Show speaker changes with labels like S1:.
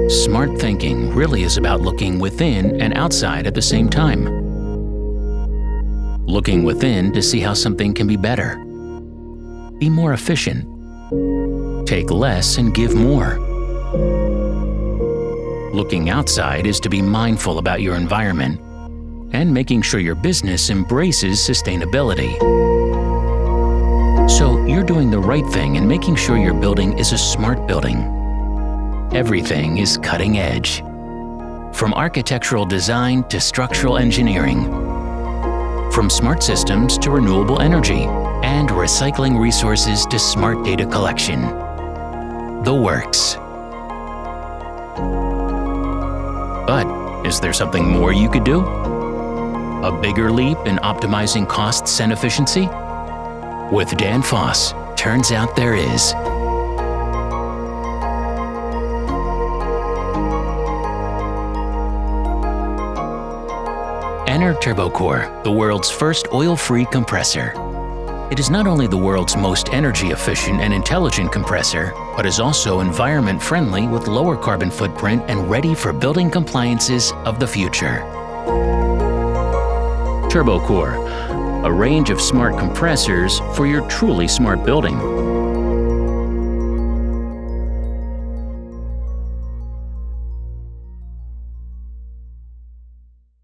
S1: Smart thinking really is about looking within and outside at the same time. Looking within to see how something can be better. Be more efficient. Take less and give more. Looking outside is to be mindful about your environment and making sure your business embraces sustainability. So you're doing the right thing and making sure your building is a smart building. Everything is cutting edge. From architectural design to structural engineering. From smart systems to renewable energy and recycling resources to smart data collection. The works. But is there something more you could do? A bigger leap in optimizing costs and efficiency? With Dan Foss, turns out there is. Enter Turbocor, the world's first oil-free compressor. It is not only the world's most energy-efficient and intelligent compressor, but is also environment-friendly with lower carbon footprint and ready for building compliances of the future. Turbocor, a range of smart compressors for your truly smart building.